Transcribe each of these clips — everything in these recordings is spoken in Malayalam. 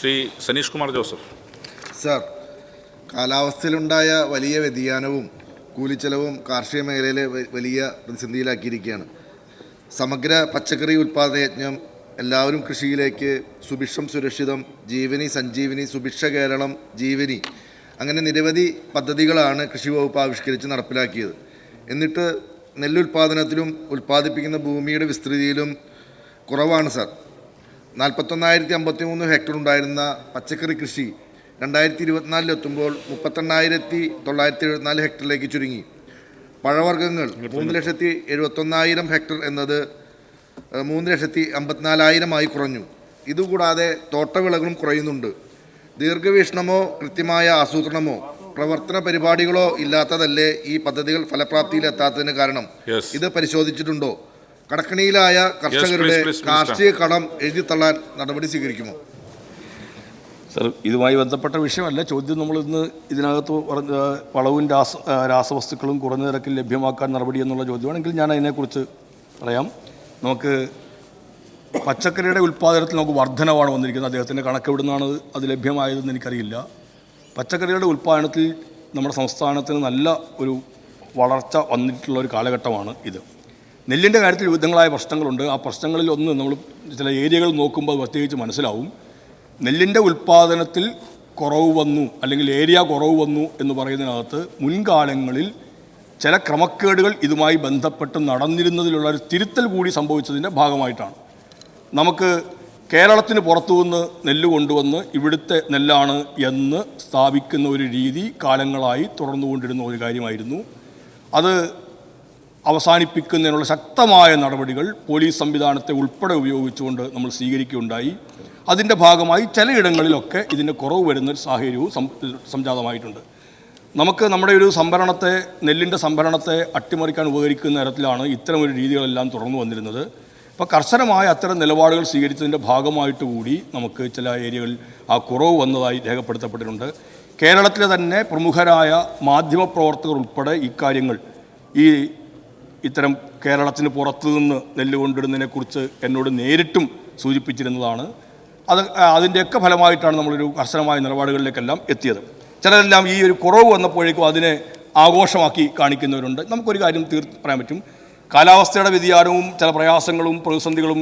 ശ്രീ സനീഷ് കുമാർ ജോസഫ്. സർ, കാലാവസ്ഥയിലുണ്ടായ വലിയ വ്യതിയാനവും കൂലിച്ചെലവും കാർഷിക മേഖലയിലെ വലിയ പ്രതിസന്ധിയിലാക്കിയിരിക്കുകയാണ്. സമഗ്ര പച്ചക്കറി ഉൽപ്പാദന യജ്ഞം, എല്ലാവരും കൃഷിയിലേക്ക്, സുഭിക്ഷം സുരക്ഷിതം, ജീവനി സഞ്ജീവനി, സുഭിക്ഷ കേരളം, ജീവനി, അങ്ങനെ നിരവധി പദ്ധതികളാണ് കൃഷി വകുപ്പ് ആവിഷ്കരിച്ച് നടപ്പിലാക്കിയത്. എന്നിട്ട് നെല്ലുൽപാദനത്തിലും ഉൽപ്പാദിപ്പിക്കുന്ന ഭൂമിയുടെ വിസ്തൃതിയിലും കുറവാണ് സർ. 41,053 ഹെക്ടർ ഉണ്ടായിരുന്ന പച്ചക്കറി കൃഷി 2024 എത്തുമ്പോൾ 38,974 ഹെക്ടറിലേക്ക് ചുരുങ്ങി. പഴവർഗ്ഗങ്ങൾ 3,71,000 ഹെക്ടർ എന്നത് 3,54,000 കുറഞ്ഞു. ഇതുകൂടാതെ തോട്ടവിളകളും കുറയുന്നുണ്ട്. ദീർഘവീക്ഷണമോ കൃത്യമായ ആസൂത്രണമോ പ്രവർത്തന പരിപാടികളോ ഇല്ലാത്തതല്ലേ ഈ പദ്ധതികൾ ഫലപ്രാപ്തിയിലെത്താത്തതിന് കാരണം? ഇത് പരിശോധിച്ചിട്ടുണ്ടോ? കടക്കണിയിലായ കർഷകരുടെ കാർഷിക കടം എഴുതിത്തള്ളാൻ നടപടി സ്വീകരിക്കുമോ? സർ, ഇതുമായി ബന്ധപ്പെട്ട വിഷയമല്ല ചോദ്യം. നമ്മളിന്ന് ഇതിനകത്ത് വളവും രാസവസ്തുക്കളും കുറഞ്ഞ നിരക്കിൽ ലഭ്യമാക്കാൻ നടപടി എന്നുള്ള ചോദ്യമാണെങ്കിൽ ഞാൻ അതിനെക്കുറിച്ച് പറയാം. നമുക്ക് പച്ചക്കറിയുടെ ഉൽപ്പാദനത്തിൽ നമുക്ക് വർധനവാണ് വന്നിരിക്കുന്നത്. അദ്ദേഹത്തിൻ്റെ കണക്കെവിടുന്നാണ് അത് ലഭ്യമായതെന്ന് എനിക്കറിയില്ല. പച്ചക്കറികളുടെ ഉൽപ്പാദനത്തിൽ നമ്മുടെ സംസ്ഥാനത്തിന് നല്ല ഒരു വളർച്ച വന്നിട്ടുള്ള ഒരു കാലഘട്ടമാണ് ഇത്. നെല്ലിൻ്റെ കാര്യത്തിൽ വിവിധങ്ങളായ പ്രശ്നങ്ങളുണ്ട്. ആ പ്രശ്നങ്ങളിൽ ഒന്ന് നമ്മൾ ചില ഏരിയകൾ നോക്കുമ്പോൾ പ്രത്യേകിച്ച് മനസ്സിലാവും. നെല്ലിൻ്റെ ഉൽപ്പാദനത്തിൽ കുറവ് വന്നു, അല്ലെങ്കിൽ ഏരിയ കുറവ് വന്നു എന്ന് പറയുന്നതിനകത്ത് മുൻകാലങ്ങളിൽ ചില ക്രമക്കേടുകൾ ഇതുമായി ബന്ധപ്പെട്ട് നടന്നിരുന്നതിലുള്ള ഒരു തിരുത്തൽ കൂടി സംഭവിച്ചതിൻ്റെ ഭാഗമായിട്ടാണ്. നമുക്ക് കേരളത്തിന് പുറത്തുനിന്ന് നെല്ല് കൊണ്ടുവന്ന് ഇവിടുത്തെ നെല്ലാണ് എന്ന് സ്ഥാപിക്കുന്ന ഒരു രീതി കാലങ്ങളായി തുടർന്നുകൊണ്ടിരുന്ന ഒരു കാര്യമായിരുന്നു. അത് അവസാനിപ്പിക്കുന്നതിനുള്ള ശക്തമായ നടപടികൾ പോലീസ് സംവിധാനത്തെ ഉൾപ്പെടെ ഉപയോഗിച്ചുകൊണ്ട് നമ്മൾ സ്വീകരിക്കുകയുണ്ടായി. അതിൻ്റെ ഭാഗമായി ചിലയിടങ്ങളിലൊക്കെ ഇതിൻ്റെ കുറവ് വരുന്നൊരു സാഹചര്യവും സംജാതമായിട്ടുണ്ട്. നമുക്ക് നമ്മുടെ ഒരു സംഭരണത്തെ, നെല്ലിൻ്റെ സംഭരണത്തെ അട്ടിമറിക്കാൻ ഉപകരിക്കുന്ന തരത്തിലാണ് ഇത്തരമൊരു രീതികളെല്ലാം തുടർന്നു വന്നിരുന്നത്. അപ്പോൾ കർശനമായ അത്തരം നിലപാടുകൾ സ്വീകരിച്ചതിൻ്റെ ഭാഗമായിട്ട് കൂടി നമുക്ക് ചില ഏരിയകളിൽ ആ കുറവ് വന്നതായി രേഖപ്പെടുത്തപ്പെട്ടിട്ടുണ്ട്. കേരളത്തിലെ തന്നെ പ്രമുഖരായ മാധ്യമപ്രവർത്തകർ ഉൾപ്പെടെ ഇക്കാര്യങ്ങൾ ഇത്തരം കേരളത്തിന് പുറത്തു നിന്ന് നെല്ല് കൊണ്ടിടുന്നതിനെക്കുറിച്ച് എന്നോട് നേരിട്ടും സൂചിപ്പിച്ചിരുന്നതാണ്. അതിൻ്റെയൊക്കെ ഫലമായിട്ടാണ് നമ്മളൊരു കർശനമായ നിലപാടുകളിലേക്കെല്ലാം എത്തിയത്. ചിലരെല്ലാം ഈ ഒരു കുറവ് വന്നപ്പോഴേക്കും അതിനെ ആഘോഷമാക്കി കാണിക്കുന്നവരുണ്ട്. നമുക്കൊരു കാര്യം പറയാൻ പറ്റും. കാലാവസ്ഥയുടെ വ്യതിയാനവും ചില പ്രയാസങ്ങളും പ്രതിസന്ധികളും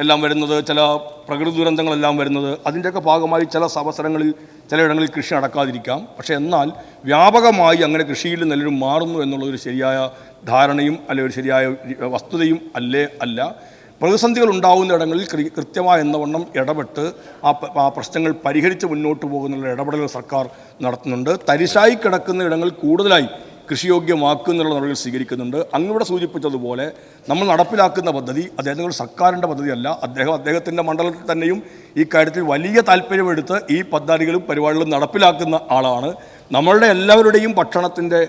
എല്ലാം വരുന്നത്, ചില പ്രകൃതി ദുരന്തങ്ങളെല്ലാം വരുന്നത്, അതിൻ്റെയൊക്കെ ഭാഗമായി ചില അവസരങ്ങളിൽ ചിലയിടങ്ങളിൽ കൃഷി നടക്കാതിരിക്കാം. പക്ഷേ എന്നാൽ വ്യാപകമായി അങ്ങനെ കൃഷിയിൽ നെല്ലും മാറുന്നു എന്നുള്ളൊരു ശരിയായ ധാരണയും അല്ലെങ്കിൽ ഒരു ശരിയായ വസ്തുതയും അല്ല. പ്രതിസന്ധികൾ ഉണ്ടാകുന്ന ഇടങ്ങളിൽ കൃത്യമായ എന്നവണ്ണം ഇടപെട്ട് ആ പ്രശ്നങ്ങൾ പരിഹരിച്ച് മുന്നോട്ട് പോകുന്നുള്ള ഇടപെടലുകൾ സർക്കാർ നടത്തുന്നുണ്ട്. തരിശായി കിടക്കുന്ന ഇടങ്ങളിൽ കൂടുതലായി കൃഷിയോഗ്യമാക്കുന്നുള്ള നടപടികൾ സ്വീകരിക്കുന്നുണ്ട്. അങ്ങിവിടെ സൂചിപ്പിച്ചതുപോലെ നമ്മൾ നടപ്പിലാക്കുന്ന പദ്ധതി അദ്ദേഹത്തിൻ്റെ സർക്കാരിൻ്റെ പദ്ധതിയല്ല. അദ്ദേഹത്തിൻ്റെ മണ്ഡലത്തിൽ തന്നെയും ഈ കാര്യത്തിൽ വലിയ താല്പര്യമെടുത്ത് ഈ പദ്ധതികളും പരിപാടികളും നടപ്പിലാക്കുന്ന ആളാണ്. നമ്മളുടെ എല്ലാവരുടെയും ഭക്ഷണത്തിൻ്റെ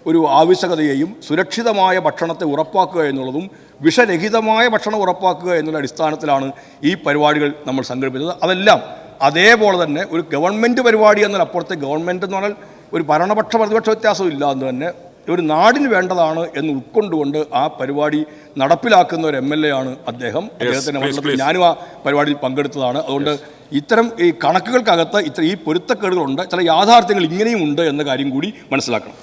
ഒരു ആവശ്യകതയെയും സുരക്ഷിതമായ ഭക്ഷണത്തെ ഉറപ്പാക്കുക എന്നുള്ളതും വിഷരഹിതമായ ഭക്ഷണം ഉറപ്പാക്കുക എന്നുള്ള അടിസ്ഥാനത്തിലാണ് ഈ പരിപാടികൾ നമ്മൾ സംഘടിപ്പിച്ചത്. അതെല്ലാം അതേപോലെ തന്നെ ഒരു ഗവൺമെൻറ് പരിപാടി എന്നതിനപ്പുറത്തെ ഗവൺമെൻറ് എന്ന് പറഞ്ഞാൽ ഒരു ഭരണപക്ഷ പ്രതിപക്ഷ വ്യത്യാസവും ഇല്ല എന്ന് തന്നെ ഒരു നാടിന് വേണ്ടതാണ് എന്ന് ഉൾക്കൊണ്ടുകൊണ്ട് ആ പരിപാടി നടപ്പിലാക്കുന്ന ഒരു MLA ആണ് അദ്ദേഹം. അദ്ദേഹത്തിൻ്റെ മണ്ഡലത്തിൽ ഞാനും ആ പരിപാടിയിൽ പങ്കെടുത്തതാണ്. അതുകൊണ്ട് ഇത്തരം ഈ കണക്കുകൾക്കകത്ത് ഈ പൊരുത്തക്കേടുകളുണ്ട്, ചില യാഥാർത്ഥ്യങ്ങൾ ഇങ്ങനെയും ഉണ്ട് എന്ന കാര്യം കൂടി മനസ്സിലാക്കണം.